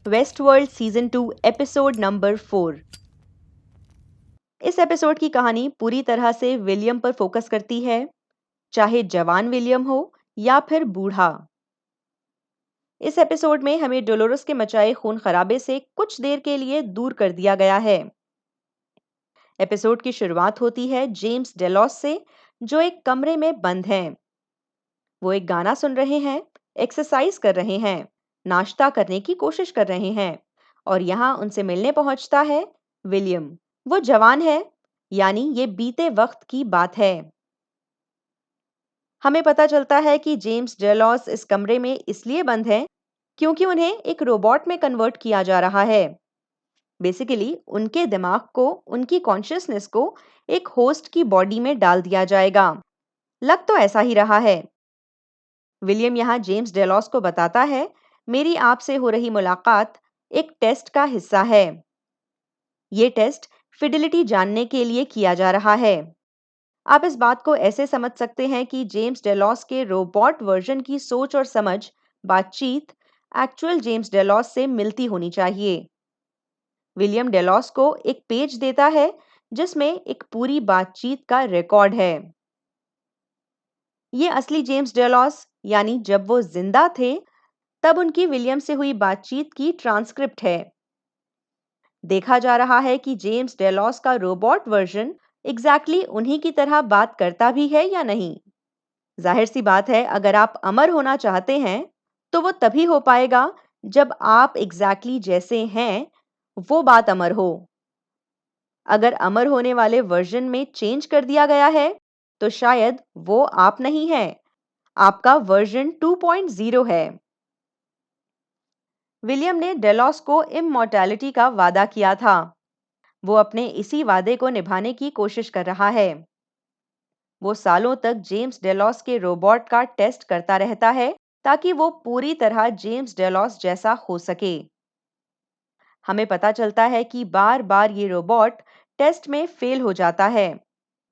West world season 2 episode number 4। इस episode की कहानी पूरी तरह से विलियम पर फोकस करती है, चाहे जवान विलियम हो या फिर बूढ़ा। इस एपिसोड में हमें डोलोरस के मचाए खून खराबे से कुछ देर के लिए दूर कर दिया गया है। एपिसोड की शुरुआत होती है जेम्स डेलॉस से, जो एक कमरे में बंद हैं। वो एक गाना सुन रहे हैं, एक्सरसाइज कर रहे हैं, नाश्ता करने की कोशिश कर रहे हैं और यहाँ उनसे मिलने पहुंचता है विलियम। वो जवान है, यानी ये बीते वक्त की बात है। हमें पता चलता है कि जेम्स डेलॉस इस कमरे में इसलिए बंद हैं क्योंकि उन्हें एक रोबोट में कन्वर्ट किया जा रहा है। बेसिकली उनके दिमाग को, उनकी कॉन्शियसनेस को एक होस्ट की बॉडी में डाल दिया जाएगा। लग तो ऐसा ही रहा है। विलियम यहाँ जेम्स डेलॉस को बताता है, मेरी आपसे हो रही मुलाकात एक टेस्ट का हिस्सा है। ये टेस्ट फिडिलिटी जानने के लिए किया जा रहा है। आप इस बात को ऐसे समझ सकते हैं कि जेम्स डेलॉस के रोबोट वर्जन की सोच और समझ, बातचीत एक्चुअल जेम्स डेलॉस से मिलती होनी चाहिए। विलियम डेलॉस को एक पेज देता है जिसमें एक पूरी बातचीत का रिकॉर्ड है। ये असली जेम्स डेलॉस, यानी जब वो जिंदा थे तब उनकी विलियम से हुई बातचीत की ट्रांसक्रिप्ट है। देखा जा रहा है कि जेम्स डेलॉस का रोबोट वर्जन एग्जैक्टली उन्हीं की तरह बात करता भी है या नहीं। जाहिर सी बात है, अगर आप अमर होना चाहते हैं तो वो तभी हो पाएगा जब आप एग्जैक्टली जैसे हैं वो बात अमर हो। अगर अमर होने वाले वर्जन में चेंज कर दिया गया है तो शायद वो आप नहीं है, आपका वर्जन 2.0 है। विलियम ने डेलॉस को इममॉर्टैलिटी का वादा किया था। वो अपने इसी वादे को निभाने की कोशिश कर रहा है। वो सालों तक जेम्स डेलॉस के रोबोट का टेस्ट करता रहता है ताकि वो पूरी तरह जेम्स डेलॉस जैसा हो सके। हमें पता चलता है कि बार-बार ये रोबोट टेस्ट में फेल हो जाता है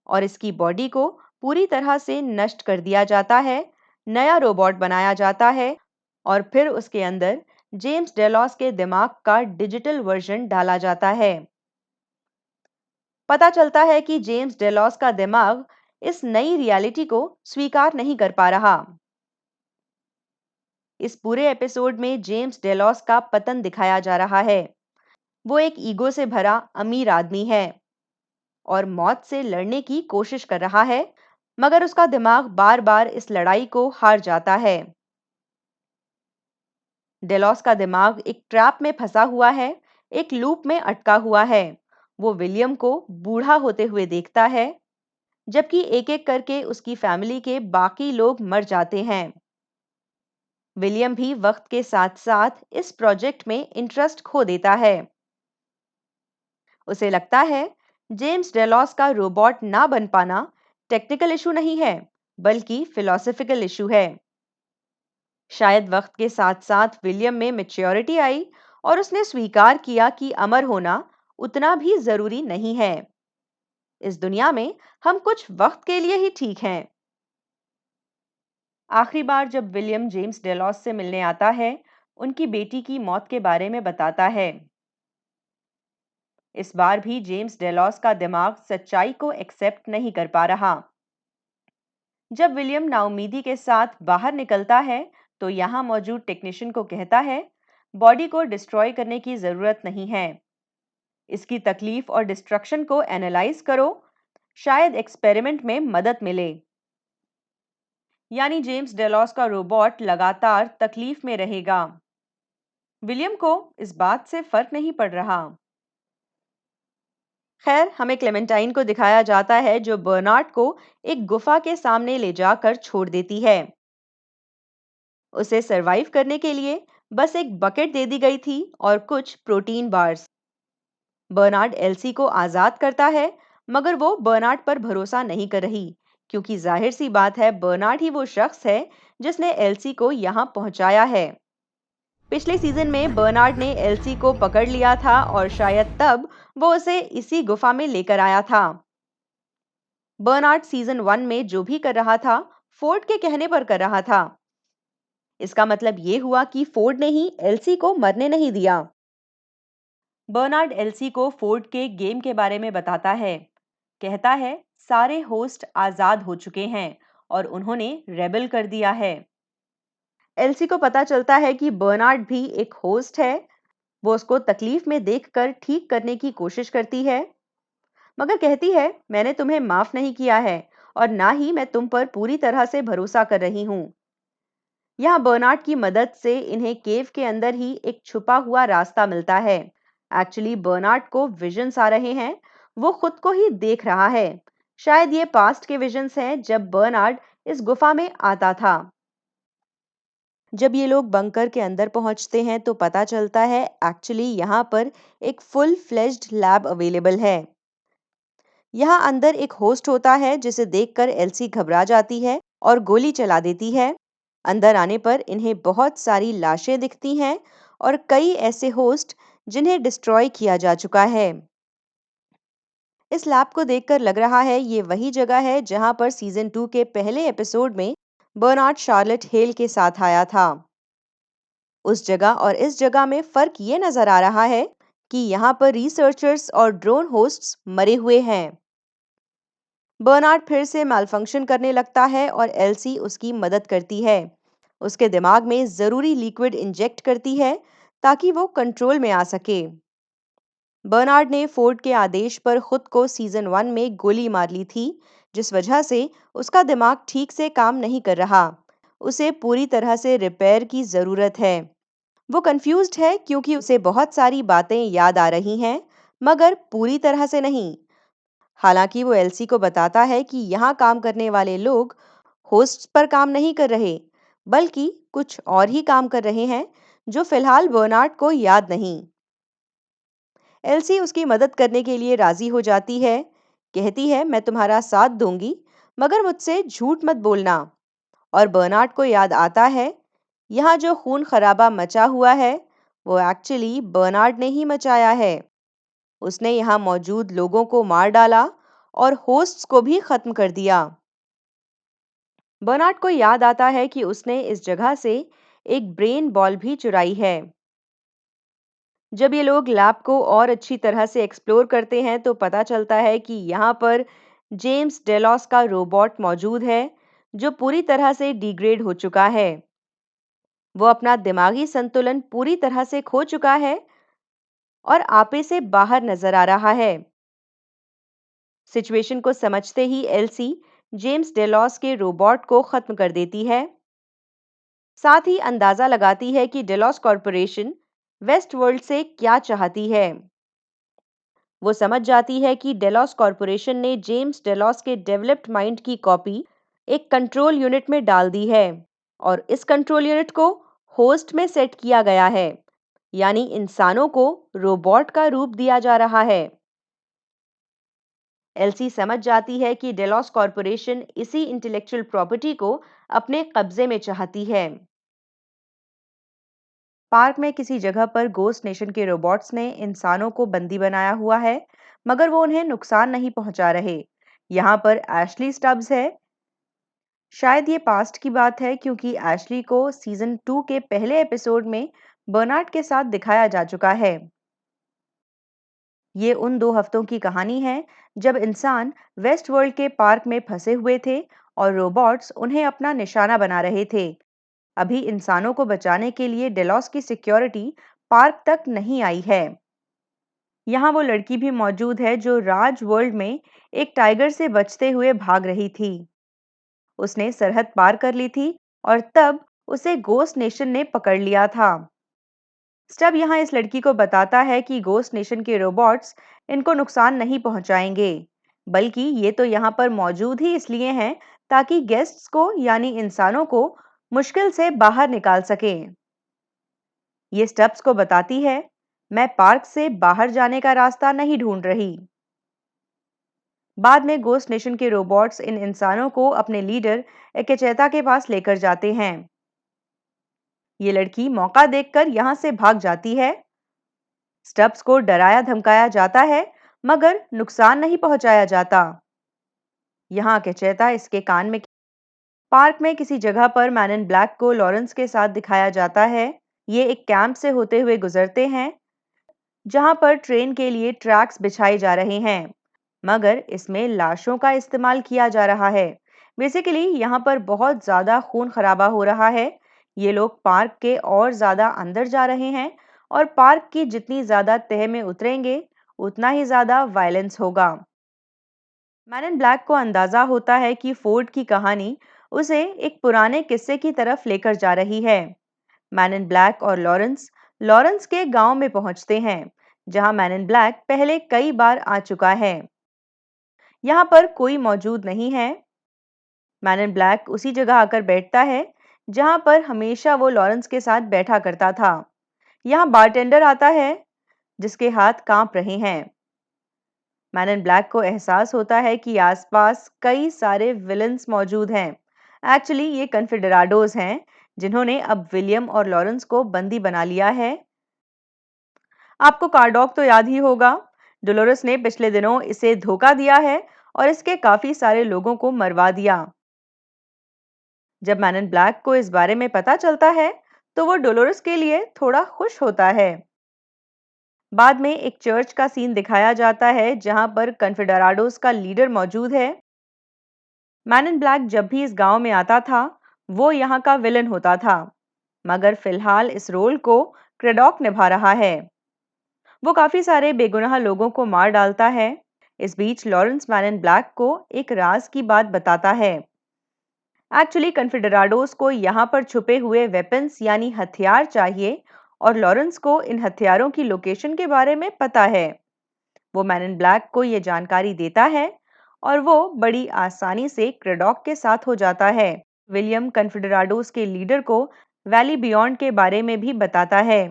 और इसकी बॉडी को पूरी तरह से नष्ट कर दिया जाता है, नया रोबोट बनाया जाता है और फिर उसके अंदर जेम्स डेलॉस के दिमाग का डिजिटल वर्जन डाला जाता है। पता चलता है कि जेम्स डेलॉस का दिमाग इस नई रियलिटी को स्वीकार नहीं कर पा रहा। इस पूरे एपिसोड में जेम्स डेलॉस का पतन दिखाया जा रहा है। वो एक ईगो से भरा अमीर आदमी है और मौत से लड़ने की कोशिश कर रहा है, मगर उसका दिमाग बार-बार इस लड़ाई को हार जाता है। डेलॉस का दिमाग एक ट्रैप में फंसा हुआ है, एक लूप में अटका हुआ है। वो विलियम को बूढ़ा होते हुए देखता है, जबकि एक-एक करके उसकी फैमिली के बाकी लोग मर जाते हैं। विलियम भी वक्त के साथ-साथ इस प्रोजेक्ट में इंटरेस्ट खो देता है। उसे लगता है जेम्स डेलॉस का रोबोट ना बन पाना टेक्निकल इशू नहीं है, बल्कि फिलोसॉफिकल इशू है। शायद वक्त के साथ-साथ विलियम में मैच्योरिटी आई और उसने स्वीकार किया कि अमर होना उतना भी जरूरी नहीं है। इस दुनिया में हम कुछ वक्त के लिए ही ठीक हैं। आखिरी बार जब विलियम जेम्स डेलॉस से मिलने आता है, उनकी बेटी की मौत के बारे में बताता है। इस बार भी जेम्स डेलॉस का दिमाग सच्चाई को एक्सेप्ट नहीं कर पा रहा। जब विलियम नाउमीदी के साथ बाहर निकलता है तो यहाँ मौजूद टेक्नीशियन को कहता है, बॉडी को डिस्ट्रॉय करने की जरूरत नहीं है, इसकी तकलीफ और डिस्ट्रक्शन को एनालाइज करो, शायद एक्सपेरिमेंट में मदद मिले। यानी जेम्स डेलॉस का रोबोट लगातार तकलीफ में रहेगा। विलियम को इस बात से फर्क नहीं पड़ रहा। खैर, हमें क्लेमेंटाइन को दिखाया जाता है जो बर्नार्ड को एक गुफा के सामने ले जाकर छोड़ देती है। उसे सरवाइव करने के लिए बस एक बकेट दे दी गई थी और कुछ प्रोटीन बार्स। बर्नार्ड एल्सी को आजाद करता है, मगर वो बर्नार्ड पर भरोसा नहीं कर रही, क्योंकि जाहिर सी बात है बर्नार्ड ही वो शख्स है जिसने एल्सी को यहाँ पहुंचाया है। पिछले सीजन में बर्नार्ड ने एल्सी को पकड़ लिया था और शायद तब वो उसे इसी गुफा में लेकर आया था। बर्नार्ड सीजन 1 में जो भी कर रहा था, फोर्ड के कहने पर कर रहा था। इसका मतलब ये हुआ कि फोर्ड ने ही एल्सी को मरने नहीं दिया। बर्नार्ड एल्सी को फोर्ड के गेम के बारे में बताता है। कहता है सारे होस्ट आजाद हो चुके हैं और उन्होंने रेबल कर दिया है। एल्सी को पता चलता है कि बर्नार्ड भी एक होस्ट है। वो उसको तकलीफ में देखकर ठीक करने की कोशिश करती है, मगर कहती है मैंने तुम्हें माफ नहीं किया है और ना ही मैं तुम पर पूरी तरह से भरोसा कर रही हूँ। यहाँ बर्नार्ड की मदद से इन्हें केव के अंदर ही एक छुपा हुआ रास्ता मिलता है। एक्चुअली बर्नार्ड को विजन्स आ रहे हैं, वो खुद को ही देख रहा है। शायद ये पास्ट के विजन्स हैं जब बर्नार्ड इस गुफा में आता था। जब ये लोग बंकर के अंदर पहुंचते हैं तो पता चलता है एक्चुअली यहाँ पर एक फुल फ्लेज्ड लैब अवेलेबल है। यहाँ अंदर एक होस्ट होता है जिसे देखकर एल्सी घबरा जाती है और गोली चला देती है। अंदर आने पर इन्हें बहुत सारी लाशें दिखती हैं और कई ऐसे होस्ट जिन्हें डिस्ट्रॉय किया जा चुका है। इस लैब को देखकर लग रहा है ये वही जगह है जहां पर सीजन 2 के पहले एपिसोड में बर्नार्ड शार्लेट हेल के साथ आया था। उस जगह और इस जगह में फर्क ये नजर आ रहा है कि यहाँ पर रिसर्चर्स और ड्रोन होस्ट्स मरे हुए हैं। बर्नार्ड फिर से मैलफंक्शन करने लगता है और एल्सी उसकी मदद करती है। उसके दिमाग में जरूरी लिक्विड इंजेक्ट करती है ताकि वो कंट्रोल में आ सके। बर्नार्ड ने फोर्ड के आदेश पर खुद को सीजन 1 में गोली मार ली थी, जिस वजह से उसका दिमाग ठीक से काम नहीं कर रहा। उसे पूरी तरह से रिपेयर की जरूरत है। वो कंफ्यूज्ड है क्योंकि उसे बहुत सारी बातें याद आ रही हैं, मगर पूरी तरह से नहीं। हालांकि वो एल्सी को बताता है कि यहाँ काम करने वाले लोग होस्ट्स पर काम नहीं कर रहे, बल्कि कुछ और ही काम कर रहे हैं जो फिलहाल बर्नार्ड को याद नहीं। एल्सी उसकी मदद करने के लिए राजी हो जाती है। कहती है मैं तुम्हारा साथ दूंगी, मगर मुझसे झूठ मत बोलना। और बर्नार्ड को याद आता है यहाँ जो खून खराबा मचा हुआ है वो एक्चुअली बर्नार्ड ने ही मचाया है। उसने यहाँ मौजूद लोगों को मार डाला और होस्ट्स को भी खत्म कर दिया। बर्नार्ड को याद आता है कि उसने इस जगह से एक ब्रेन बॉल भी चुराई है। जब ये लोग लैब को और अच्छी तरह से एक्सप्लोर करते हैं तो पता चलता है कि यहाँ पर जेम्स डेलॉस का रोबोट मौजूद है जो पूरी तरह से डिग्रेड हो चुका है। वो अपना दिमागी संतुलन पूरी तरह से खो चुका है और आपे से बाहर नजर आ रहा है। सिचुएशन को समझते ही एल्सी जेम्स डेलॉस के रोबोट को खत्म कर देती है। साथ ही अंदाजा लगाती है कि डेलॉस कॉरपोरेशन वेस्ट वर्ल्ड से क्या चाहती है। वो समझ जाती है कि डेलॉस कॉरपोरेशन ने जेम्स डेलॉस के डेवलप्ड माइंड की कॉपी एक कंट्रोल यूनिट में डाल दी है और इस कंट्रोल यूनिट को होस्ट में सेट किया गया है, यानी इंसानों को रोबोट का रूप दिया जा रहा है। एल्सी समझ जाती है कि डेलॉस कॉरपोरेशन इसी इंटेलेक्चुअल प्रॉपर्टी को अपने कब्जे में चाहती है। पार्क में किसी जगह पर गोस्ट नेशन के रोबोट्स ने इंसानों को बंदी बनाया हुआ है, मगर वो उन्हें नुकसान नहीं पहुंचा रहे। यहाँ पर एशली स्टब्स है। शायद ये पास्ट की बात है क्योंकि एशली को सीजन 2 के पहले एपिसोड में बर्नार्ड के साथ दिखाया जा चुका है। ये उन 2 हफ्तों की कहानी है जब इंसान वेस्ट वर्ल्ड के पार्क में फंसे हुए थे और रोबोट्स उन्हें अपना निशाना बना रहे थे। अभी इंसानों को बचाने के लिए डेलॉस की सिक्योरिटी पार्क तक नहीं आई है। यहाँ वो लड़की भी मौजूद है जो राज वर्ल्ड में एक टाइगर से बचते हुए भाग रही थी। उसने सरहद पार कर ली थी और तब उसे गोस्ट नेशन ने पकड़ लिया था। स्टब यहाँ इस लड़की को बताता है कि गोस्ट नेशन के रोबोट्स इनको नुकसान नहीं पहुंचाएंगे, बल्कि ये तो यहाँ पर मौजूद ही इसलिए हैं ताकि गेस्ट्स को यानी इंसानों को मुश्किल से बाहर निकाल सकें। ये स्टब्स को बताती है मैं पार्क से बाहर जाने का रास्ता नहीं ढूंढ रही। बाद में गोस्ट नेशन के रोबोट्स इन इंसानों को अपने लीडर एकेचेता के पास लेकर जाते हैं। ये लड़की मौका देखकर यहां से भाग जाती है। स्टब्स को डराया धमकाया जाता है, मगर नुकसान नहीं पहुंचाया जाता। यहाँ एकेचेता इसके कान में पार्क में किसी जगह पर मैन इन ब्लैक को लॉरेंस के साथ दिखाया जाता है। ये एक कैंप से होते हुए गुजरते हैं जहां पर ट्रेन के लिए ट्रैक्स बिछाए जा रहे हैं, मगर इसमें लाशों का इस्तेमाल किया जा रहा है। बेसिकली यहाँ पर बहुत ज़्यादा खून खराबा हो रहा है। ये लोग पार्क के और ज़्यादा अंदर जा रहे हैं और पार्क की जितनी ज़्यादा तह में उतरेंगे, उतना ही ज़्यादा वायलेंस होगा। मैन इन ब्लैक को अंदाजा होता है कि फोर्ड की कहानी उसे एक पुराने किस्से की तरफ लेकर जा रही है। मैन इन ब्लैक और लॉरेंस लॉरेंस के गांव में पहुंचते हैं, जहां मैन इन ब्लैक पहले कई बार आ चुका है। यहाँ पर कोई मौजूद नहीं है। मैन इन ब्लैक उसी जगह आकर बैठता है जहां पर हमेशा वो लॉरेंस के साथ बैठा करता था। यहाँ बारटेंडर आता है जिसके हाथ कांप रहे हैं। मैन इन ब्लैक को एहसास होता है कि आसपास कई सारे विलन्स मौजूद हैं। एक्चुअली ये कन्फेडराडोज हैं जिन्होंने अब विलियम और लॉरेंस को बंदी बना लिया है। आपको कार्डॉग तो याद ही होगा। डोलोरेस ने पिछले दिनों इसे धोखा दिया है और इसके काफी सारे लोगों को मरवा दिया। जब मैन इन ब्लैक को इस बारे में पता चलता है तो वो डोलोरेस के लिए थोड़ा खुश होता है। बाद में एक चर्च का सीन दिखाया जाता है जहां पर कन्फेडराडोस का लीडर मौजूद है। मैन इन ब्लैक जब भी इस गांव में आता था, वो यहाँ का विलन होता था, मगर फिलहाल इस रोल को क्रेडॉक निभा रहा है। वो काफी सारे बेगुनाह लोगों को मार डालता है। इस बीच लॉरेंस मैन इन ब्लैक को एक राज की बात बताता है। एक्चुअली कन्फेडराडोस को यहाँ पर छुपे हुए वेपन्स यानी हथियार चाहिए और लॉरेंस को इन हथियारों की लोकेशन के बारे में पता है। वो मैन इन ब्लैक को ये जानकारी देता है और वो बड़ी आसानी से क्रेडॉक के साथ हो जाता है। विलियम कन्फेडराडोस के लीडर को वैली बियॉन्ड के बारे में भी बताता है।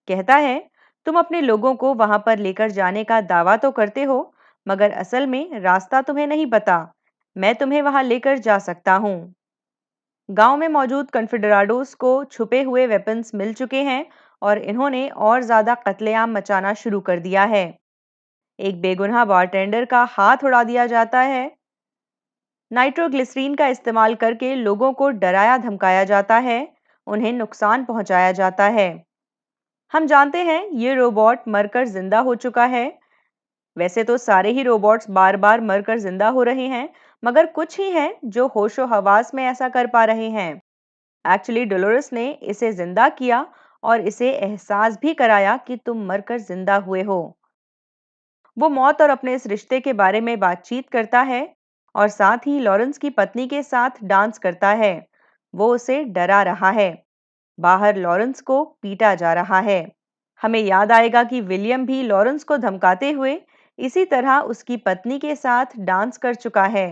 कहता है, तुम अपने लोगों को वहां पर लेकर जाने का दावा तो करते हो, मगर असल में रास्ता तुम्हें नहीं पता। मैं तुम्हें वहां लेकर जा सकता हूँ। गांव में मौजूद कन्फेडराडोस को छुपे हुए वेपन्स मिल चुके हैं और इन्होंने और ज्यादा कत्लेआम मचाना शुरू कर दिया है। एक बेगुनाह बारटेंडर का हाथ उड़ा दिया जाता है। नाइट्रोग्लिसरीन का इस्तेमाल करके लोगों को डराया धमकाया जाता है, उन्हें नुकसान पहुंचाया जाता है। हम जानते हैं ये रोबोट मरकर जिंदा हो चुका है। वैसे तो सारे ही रोबोट्स बार बार मरकर जिंदा हो रहे हैं, मगर कुछ ही हैं जो होशो हवास में ऐसा कर पा रहे हैं। एक्चुअली डोलोरेस ने इसे जिंदा किया और इसे एहसास भी कराया कि तुम मरकर जिंदा हुए हो। वो मौत और अपने इस रिश्ते के बारे में बातचीत करता है और साथ ही लॉरेंस की पत्नी के साथ डांस करता है। वो उसे डरा रहा है। बाहर लॉरेंस को पीटा जा रहा है। हमें याद आएगा कि विलियम भी लॉरेंस को धमकाते हुए इसी तरह उसकी पत्नी के साथ डांस कर चुका है।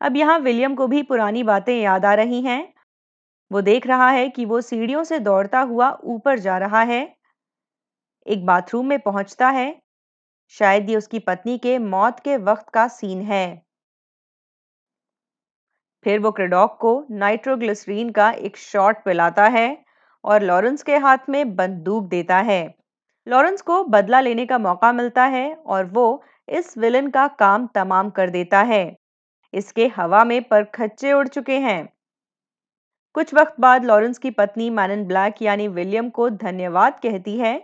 अब यहाँ विलियम को भी पुरानी बातें याद आ रही हैं। वो देख रहा है कि वो सीढ़ियों से दौड़ता हुआ ऊपर जा रहा है। एक बाथरूम में पहुंचता है। शायद ये उसकी पत्नी के मौत के वक्त का सीन है। फिर वो क्रेडॉक को नाइट्रोग्लिसरीन का एक शॉट पिलाता है और लॉरेंस के हाथ में बंदूक देता है। लॉरेंस को बदला लेने का मौका मिलता है और वो इस विलन का काम तमाम कर देता है। इसके हवा में परखच्चे उड़ चुके हैं। कुछ वक्त बाद लॉरेंस की पत्नी मैन इन ब्लैक यानी विलियम को धन्यवाद कहती है।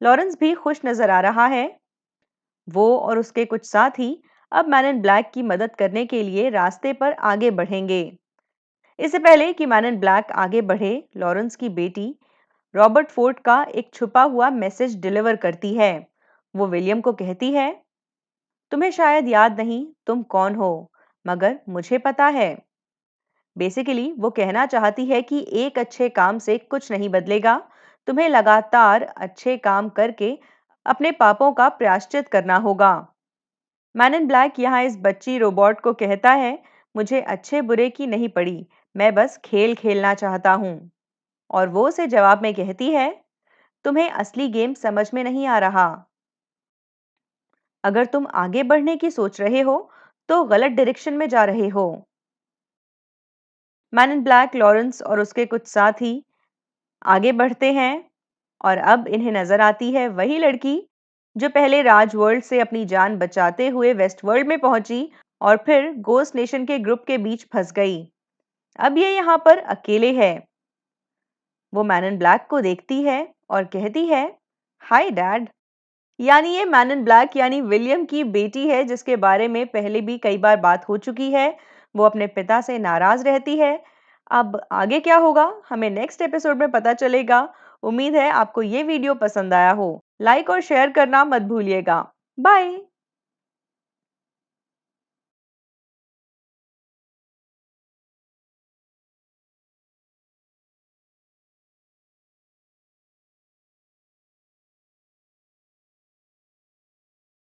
लॉरेंस भी खुश नजर आ रहा है। वो और उसके कुछ साथी अब मैन इन ब्लैक की मदद करने के लिए रास्ते पर आगे बढ़ेंगे। इससे पहले कि मैन इन ब्लैक आगे बढ़े, लॉरेंस की बेटी रॉबर्ट फोर्ड का एक छुपा हुआ मैसेज डिलीवर करती है। वो विलियम को कहती है, तुम्हें शायद याद नहीं तुम कौन हो, मगर मुझे पता है। बेसिकली वो कहना चाहती है कि एक अच्छे काम से कुछ नहीं बदलेगा। तुम्हें लगातार अच्छे काम करके अपने पापों का प्रायश्चित करना होगा। मैन इन ब्लैक यहाँ इस बच्ची रोबोट को कहता है, मुझे अच्छे बुरे की नहीं पड़ी, मैं बस खेल खेलना चाहता हूँ। और वो उसे जवाब में कहती है, तुम्हें असली गेम समझ में नहीं आ रहा। अगर तुम आगे बढ़ने की सोच रहे हो तो गलत डायरेक्शन में जा रहे हो। मैन इन ब्लैक लॉरेंस और उसके कुछ साथी आगे बढ़ते हैं और अब इन्हें नजर आती है वही लड़की जो पहले राज वर्ल्ड से अपनी जान बचाते हुए वेस्ट वर्ल्ड में पहुंची और फिर गोस्ट नेशन के ग्रुप के बीच फंस गई। अब ये यहाँ पर अकेले है। वो मैन इन ब्लैक को देखती है और कहती है, हाय डैड। यानी ये मैन इन ब्लैक यानी विलियम की बेटी है, जिसके बारे में पहले भी कई बार बात हो चुकी है। वो अपने पिता से नाराज रहती है। अब आगे क्या होगा हमें नेक्स्ट एपिसोड में पता चलेगा। उम्मीद है आपको ये वीडियो पसंद आया हो। लाइक और शेयर करना मत भूलिएगा। बाय।